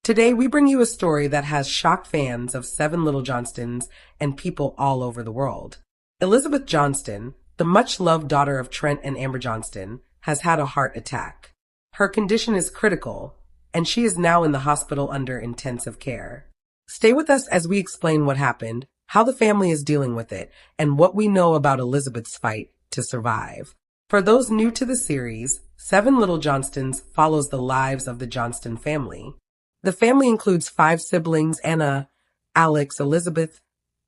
Today, we bring you a story that has shocked fans of seven Little Johnstons and people all over the world. Elizabeth Johnston, the much-loved daughter of Trent and Amber Johnston, has had a heart attack. Her condition is critical, and she is now in the hospital under intensive care. Stay with us as we explain what happened, how the family is dealing with it, and what we know about Elizabeth's fight to survive. For those new to the series, Seven Little Johnstons follows the lives of the Johnston family. The family includes 5 siblings: Anna, Alex, Elizabeth,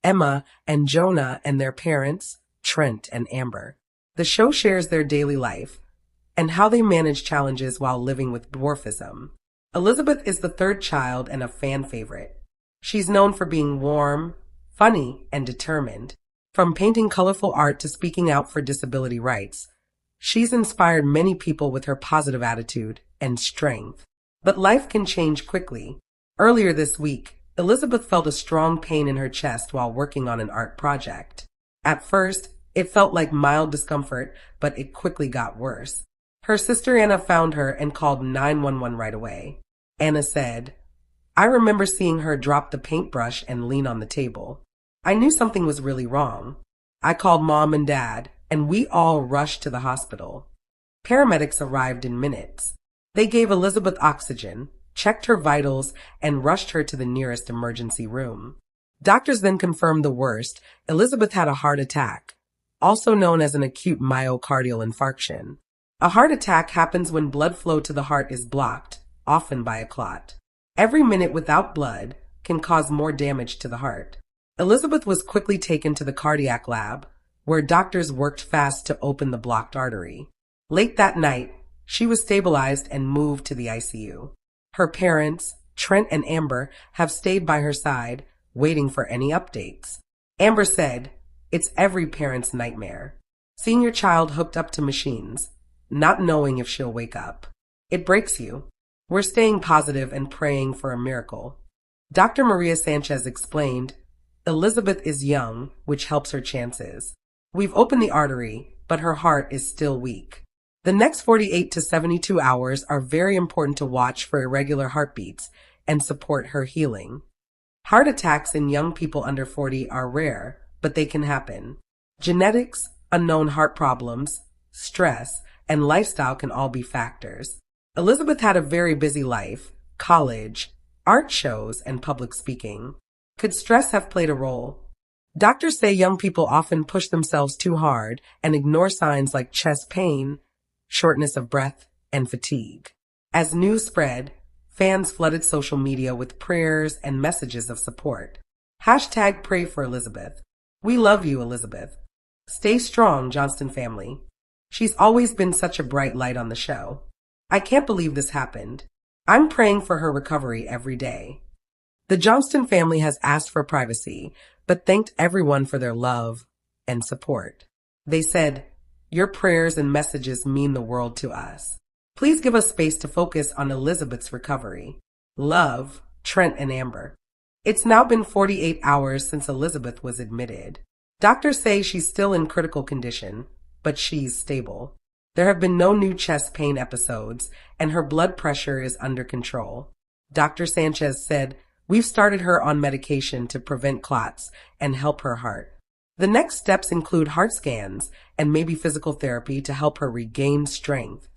Emma, and Jonah, and their parents, Trent and Amber. The show shares their daily life and how they manage challenges while living with dwarfism. Elizabeth is the 3rd child and a fan favorite. She's known for being warm, funny, and determined. From painting colorful art to speaking out for disability rights, she's inspired many people with her positive attitude and strength. But life can change quickly. Earlier this week, Elizabeth felt a strong pain in her chest while working on an art project. At first, it felt like mild discomfort, but it quickly got worse. Her sister Anna found her and called 911 right away. Anna said, "I remember seeing her drop the paintbrush and lean on the table. I knew something was really wrong. I called Mom and Dad, and we all rushed to the hospital. Paramedics arrived in minutes. They gave Elizabeth oxygen, checked her vitals, and rushed her to the nearest emergency room. Doctors then confirmed the worst. Elizabeth had a heart attack, also known as an acute myocardial infarction. A heart attack happens when blood flow to the heart is blocked, often by a clot. Every minute without blood can cause more damage to the heart." Elizabeth was quickly taken to the cardiac lab, where doctors worked fast to open the blocked artery. Late that night, she was stabilized and moved to the ICU. Her parents, Trent and Amber, have stayed by her side, waiting for any updates. Amber said, "It's every parent's nightmare. Seeing your child hooked up to machines, not knowing if she'll wake up. It breaks you. We're staying positive and praying for a miracle." Dr. Maria Sanchez explained, "Elizabeth is young, which helps her chances. We've opened the artery, but her heart is still weak. The next 48 to 72 hours are very important to watch for irregular heartbeats and support her healing." Heart attacks in young people under 40 are rare, but they can happen. Genetics, unknown heart problems, stress, and lifestyle can all be factors. Elizabeth had a very busy life: college, art shows, and public speaking. Could stress have played a role? Doctors say young people often push themselves too hard and ignore signs like chest pain, shortness of breath, and fatigue. As news spread, fans flooded social media with prayers and messages of support. #Pray for Elizabeth. We love you, Elizabeth. Stay strong, Johnston family. She's always been such a bright light on the show. I can't believe this happened. I'm praying for her recovery every day." The Johnston family has asked for privacy, but thanked everyone for their love and support. They said, "Your prayers and messages mean the world to us. Please give us space to focus on Elizabeth's recovery. Love, Trent and Amber." It's now been 48 hours since Elizabeth was admitted. Doctors say she's still in critical condition, but she's stable. There have been no new chest pain episodes, and her blood pressure is under control. Dr. Sanchez said, "We've started her on medication to prevent clots and help her heart. The next steps include heart scans and maybe physical therapy to help her regain strength."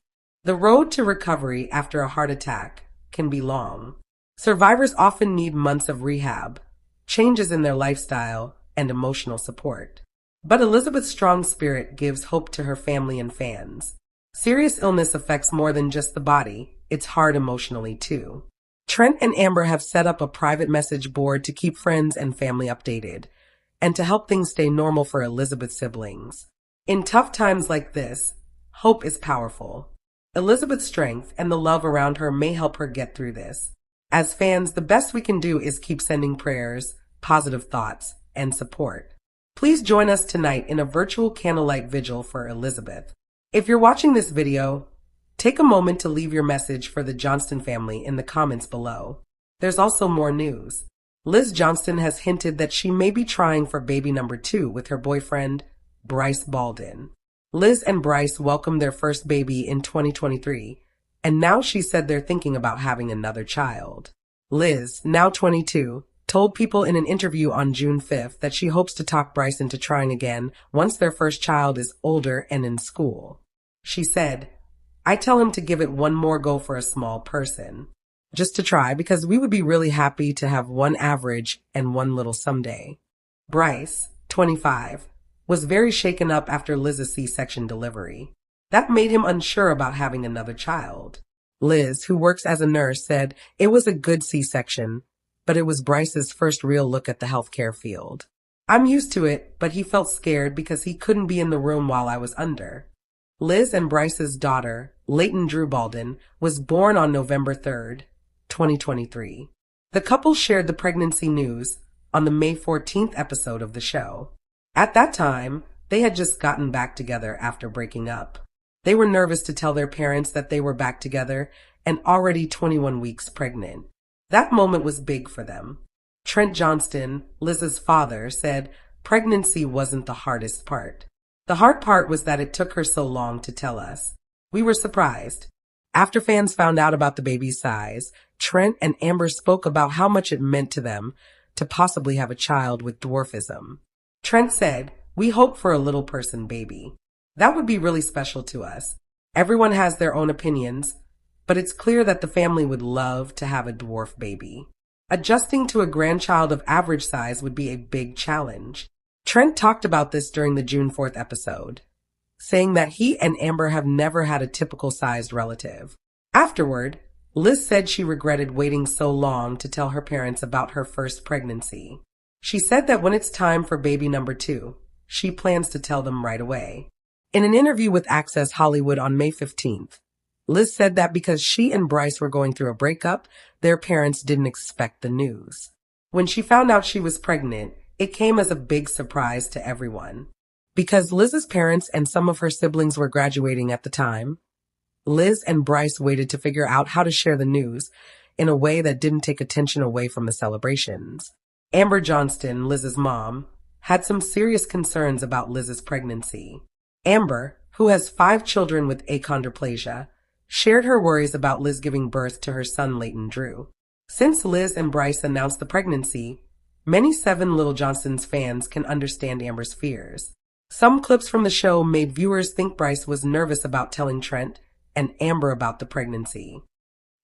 The road to recovery after a heart attack can be long. Survivors often need months of rehab, changes in their lifestyle, and emotional support. But Elizabeth's strong spirit gives hope to her family and fans. Serious illness affects more than just the body, it's hard emotionally too. Trent and Amber have set up a private message board to keep friends and family updated, and to help things stay normal for Elizabeth's siblings. In tough times like this, hope is powerful. Elizabeth's strength and the love around her may help her get through this. As fans, the best we can do is keep sending prayers, positive thoughts, and support. Please join us tonight in a virtual candlelight vigil for Elizabeth. If you're watching this video, take a moment to leave your message for the Johnston family in the comments below. There's also more news. Liz Johnston has hinted that she may be trying for baby number 2 with her boyfriend, Bryce Baldwin. Liz and Bryce welcomed their first baby in 2023, and now she said they're thinking about having another child. Liz, now 22, told People in an interview on June 5th that she hopes to talk Bryce into trying again once their first child is older and in school. She said, "I tell him to give it one more go for a small person. Just to try, because we would be really happy to have one average and one little someday." Bryce, 25, was very shaken up after Liz's C-section delivery. That made him unsure about having another child. Liz, who works as a nurse, said it was a good C-section, but it was Bryce's first real look at the healthcare field. "I'm used to it, but he felt scared because he couldn't be in the room while I was under." Liz and Bryce's daughter, Leighton Drew Balden, was born on November 3rd, 2023. The couple shared the pregnancy news on the May 14th episode of the show. At that time, they had just gotten back together after breaking up. They were nervous to tell their parents that they were back together and already 21 weeks pregnant. That moment was big for them. Trent Johnston, Liz's father, said pregnancy wasn't the hardest part. The hard part was that it took her so long to tell us. We were surprised. After fans found out about the baby's size, Trent and Amber spoke about how much it meant to them to possibly have a child with dwarfism. Trent said, "We hope for a little person baby. That would be really special to us. Everyone has their own opinions, but it's clear that the family would love to have a dwarf baby. Adjusting to a grandchild of average size would be a big challenge." Trent talked about this during the June 4th episode, saying that he and Amber have never had a typical sized relative. Afterward, Liz said she regretted waiting so long to tell her parents about her first pregnancy. She said that when it's time for baby number 2, she plans to tell them right away. In an interview with Access Hollywood on May 15th, Liz said that because she and Bryce were going through a breakup, their parents didn't expect the news. When she found out she was pregnant, it came as a big surprise to everyone. Because Liz's parents and some of her siblings were graduating at the time, Liz and Bryce waited to figure out how to share the news in a way that didn't take attention away from the celebrations. Amber Johnston, Liz's mom, had some serious concerns about Liz's pregnancy. Amber, who has 5 children with achondroplasia, shared her worries about Liz giving birth to her son Leighton Drew. Since Liz and Bryce announced the pregnancy, many 7 Little Johnstons fans can understand Amber's fears. Some clips from the show made viewers think Bryce was nervous about telling Trent and Amber about the pregnancy.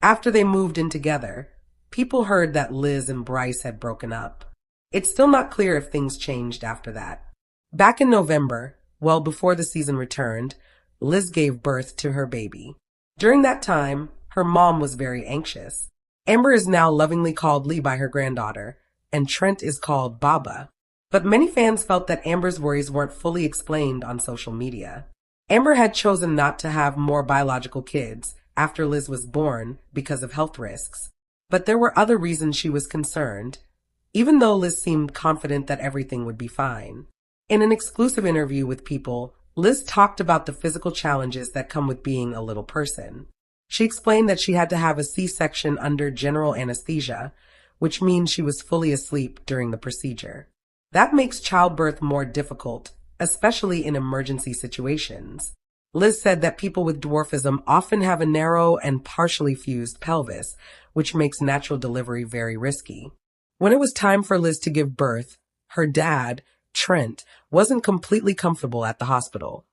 After they moved in together, people heard that Liz and Bryce had broken up. It's still not clear if things changed after that. Back in November, well before the season returned, Liz gave birth to her baby. During that time, her mom was very anxious. Amber is now lovingly called Lee by her granddaughter, and Trent is called Baba. But many fans felt that Amber's worries weren't fully explained on social media. Amber had chosen not to have more biological kids after Liz was born because of health risks. But there were other reasons she was concerned, even though Liz seemed confident that everything would be fine. In an exclusive interview with People, Liz talked about the physical challenges that come with being a little person. She explained that she had to have a C-section under general anesthesia, which means she was fully asleep during the procedure. That makes childbirth more difficult, especially in emergency situations. Liz said that people with dwarfism often have a narrow and partially fused pelvis, which makes natural delivery very risky. When it was time for Liz to give birth, her dad, Trent, wasn't completely comfortable at the hospital,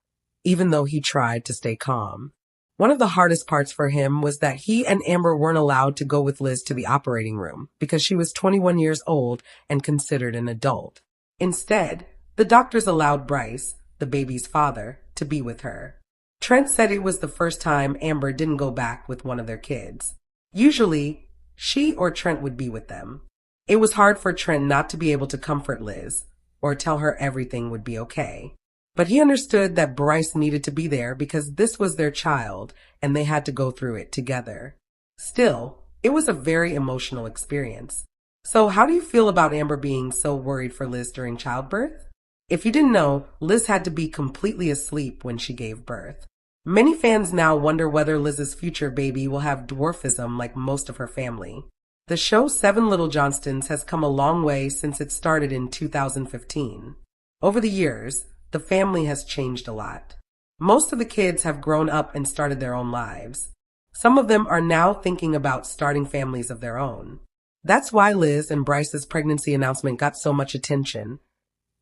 even though he tried to stay calm. One of the hardest parts for him was that he and Amber weren't allowed to go with Liz to the operating room because she was 21 years old and considered an adult. Instead, the doctors allowed Bryce, the baby's father, to be with her. Trent said it was the first time Amber didn't go back with one of their kids. Usually, she or Trent would be with them. It was hard for Trent not to be able to comfort Liz or tell her everything would be okay. But he understood that Bryce needed to be there because this was their child and they had to go through it together. Still, it was a very emotional experience. So how do you feel about Amber being so worried for Liz during childbirth? If you didn't know, Liz had to be completely asleep when she gave birth. Many fans now wonder whether Liz's future baby will have dwarfism like most of her family. The show 7 Little Johnstons has come a long way since it started in 2015. Over the years, the family has changed a lot. Most of the kids have grown up and started their own lives. Some of them are now thinking about starting families of their own. That's why Liz and Bryce's pregnancy announcement got so much attention.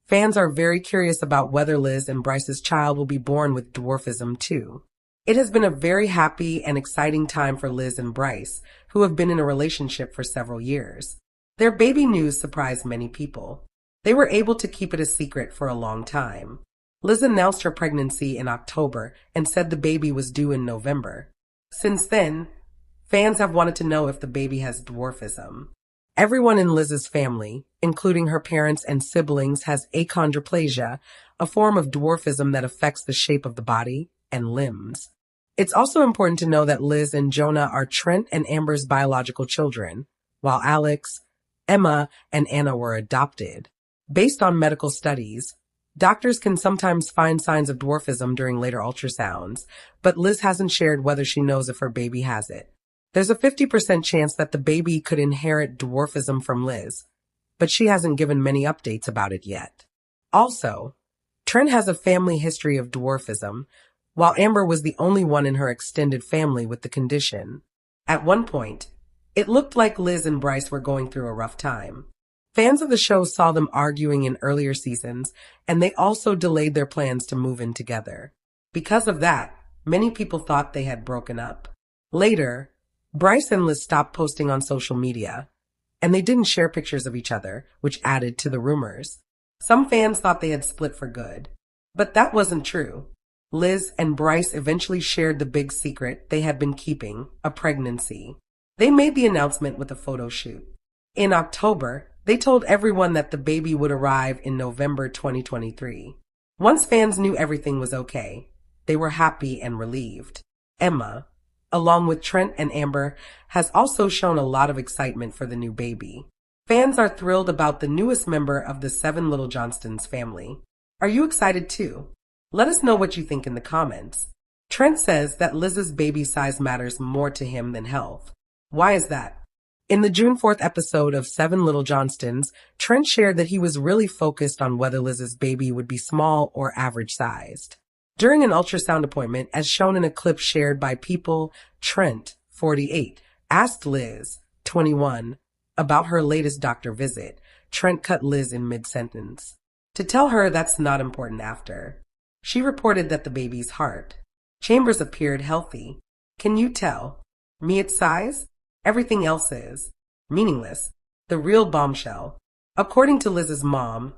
Fans are very curious about whether Liz and Bryce's child will be born with dwarfism too. It has been a very happy and exciting time for Liz and Bryce, who have been in a relationship for several years. Their baby news surprised many people. They were able to keep it a secret for a long time. Liz announced her pregnancy in October and said the baby was due in November. Since then, fans have wanted to know if the baby has dwarfism. Everyone in Liz's family, including her parents and siblings, has achondroplasia, a form of dwarfism that affects the shape of the body and limbs. It's also important to know that Liz and Jonah are Trent and Amber's biological children, while Alex, Emma, and Anna were adopted. Based on medical studies, doctors can sometimes find signs of dwarfism during later ultrasounds, but Liz hasn't shared whether she knows if her baby has it. There's a 50% chance that the baby could inherit dwarfism from Liz, but she hasn't given many updates about it yet. Also, Trent has a family history of dwarfism, while Amber was the only one in her extended family with the condition. At one point, it looked like Liz and Bryce were going through a rough time. Fans of the show saw them arguing in earlier seasons, and they also delayed their plans to move in together. Because of that, many people thought they had broken up. Later, Bryce and Liz stopped posting on social media, and they didn't share pictures of each other, which added to the rumors. Some fans thought they had split for good, but that wasn't true. Liz and Bryce eventually shared the big secret they had been keeping, a pregnancy. They made the announcement with a photo shoot. In October, they told everyone that the baby would arrive in November 2023. Once fans knew everything was okay, they were happy and relieved. Emma, along with Trent and Amber, has also shown a lot of excitement for the new baby. Fans are thrilled about the newest member of the 7 Little Johnstons family. Are you excited too? Let us know what you think in the comments. Trent says that Liz's baby size matters more to him than health. Why is that? In the June 4th episode of 7 Little Johnstons, Trent shared that he was really focused on whether Liz's baby would be small or average sized. During an ultrasound appointment, as shown in a clip shared by People, Trent, 48, asked Liz, 21, about her latest doctor visit. Trent cut Liz in mid-sentence to tell her that's not important after. She reported that the baby's heart chambers appeared healthy. Can you tell? Me its size? Everything else is meaningless. The real bombshell. According to Liz's mom,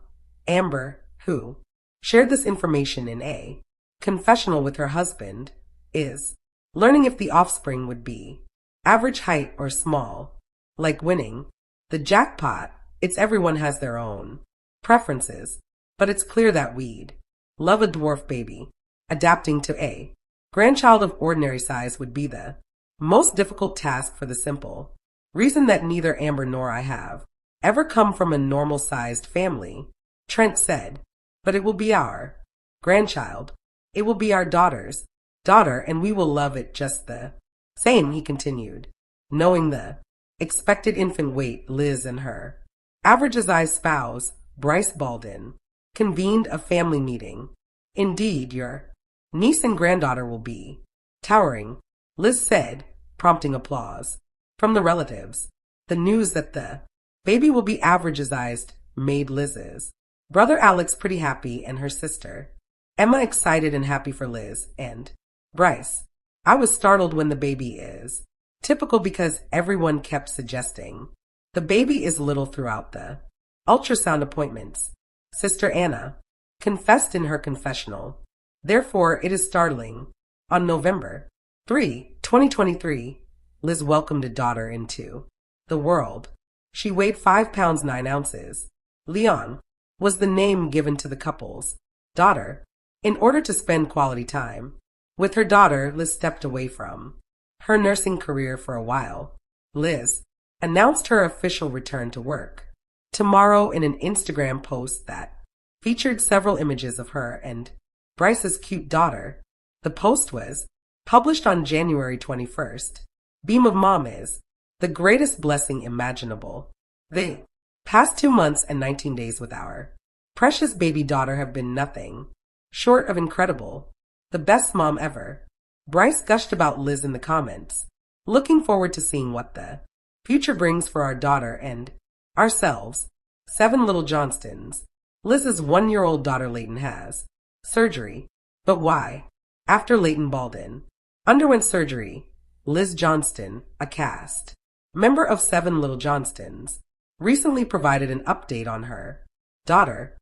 Amber, who shared this information in a confessional with her husband, is learning if the offspring would be average height or small. Like winning the jackpot, it's everyone has their own preferences, but it's clear that we'd love a dwarf baby. Adapting to a grandchild of ordinary size would be the most difficult task for the simple reason that neither Amber nor I have ever come from a normal-sized family, Trent said. But it will be our grandchild. It will be our daughter's daughter, and we will love it just the same, he continued. Knowing the expected infant weight, Liz and her average-sized spouse, Bryce Baldwin, convened a family meeting. Indeed, your niece and granddaughter will be towering, Liz said, prompting applause from the relatives. The news that the baby will be average-sized made Liz's brother Alex pretty happy and her sister Emma excited and happy for Liz and Bryce. I was startled when the baby is typical because everyone kept suggesting the baby is little throughout the ultrasound appointments. Sister Anna confessed in her confessional. Therefore, it is startling. On November 3, 2023, Liz welcomed a daughter into the world. She weighed 5 pounds 9 ounces. Leon was the name given to the couple's daughter. In order to spend quality time with her daughter, Liz stepped away from her nursing career for a while. Liz announced her official return to work tomorrow in an Instagram post that featured several images of her and Bryce's cute daughter. The post was published on January 21st. Beam of Mom is the greatest blessing imaginable. The past 2 months and 19 days with our precious baby daughter have been nothing short of incredible. The best mom ever. Bryce gushed about Liz in the comments, looking forward to seeing what the future brings for our daughter and ourselves. 7 Little Johnstons. Liz's 1-year-old daughter Layton has surgery. But why? After Layton Baldwin underwent surgery, Liz Johnston, a cast member of 7 Little Johnstons, recently provided an update on her daughter.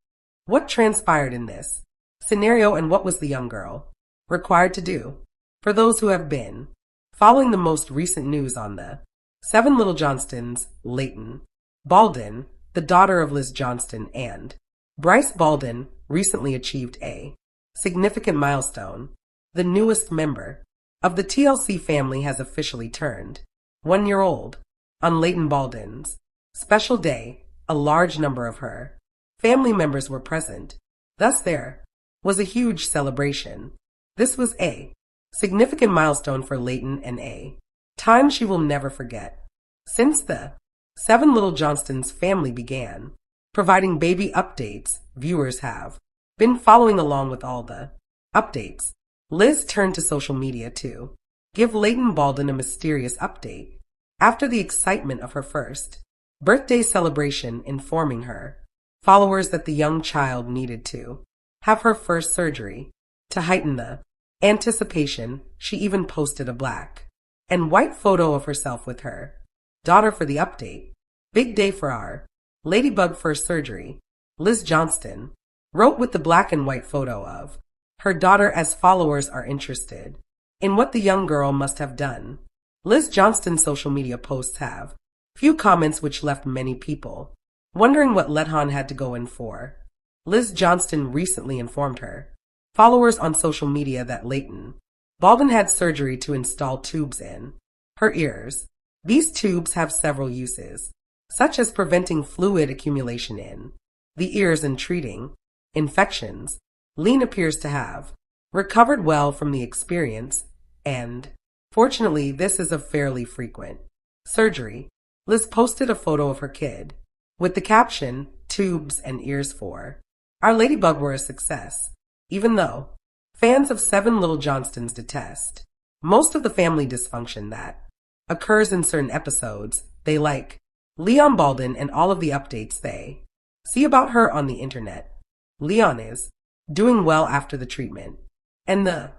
What transpired in this scenario and what was the young girl required to do? For those who have been following the most recent news on the 7 Little Johnstons, Layton Baldwin, the daughter of Liz Johnston and Bryce Baldwin, recently achieved a significant milestone. The newest member of the TLC family has officially turned 1-year-old. On Layton Baldwin's special day, a large number of her family members were present. Thus there was a huge celebration. This was a significant milestone for Layton and a time she will never forget. Since the 7 Little Johnstons family began providing baby updates, viewers have been following along with all the updates. Liz turned to social media to give Layton Baldwin a mysterious update after the excitement of her first birthday celebration, informing her followers that the young child needed to have her first surgery. To heighten the anticipation, she even posted a black and white photo of herself with her daughter for the update. Big day for our Ladybug first surgery, Liz Johnston wrote with the black and white photo of her daughter, as followers are interested in what the young girl must have done. Liz Johnston's social media posts have few comments, which left many people wondering what Lethan had to go in for. Liz Johnston recently informed her followers on social media that Layton Baldwin had surgery to install tubes in her ears. These tubes have several uses, such as preventing fluid accumulation in the ears and treating infections. Layton appears to have recovered well from the experience, and fortunately this is a fairly frequent surgery. Liz posted a photo of her kid with the caption, "Tubes and ears for our Ladybug were a success." Even though fans of 7 Little Johnstons detest most of the family dysfunction that occurs in certain episodes, they like Leon Baldwin and all of the updates they see about her on the internet. Leon is doing well after the treatment, and the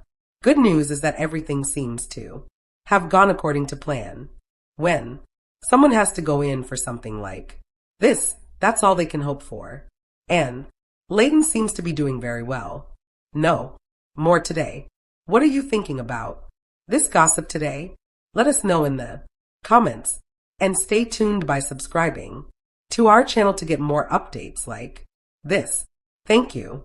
good news is that everything seems to have gone according to plan. When someone has to go in for something like this, that's all they can hope for. And Layton seems to be doing very well. No more today. What are you thinking about this gossip today? Let us know in the comments, and stay tuned by subscribing to our channel to get more updates like this. Thank you.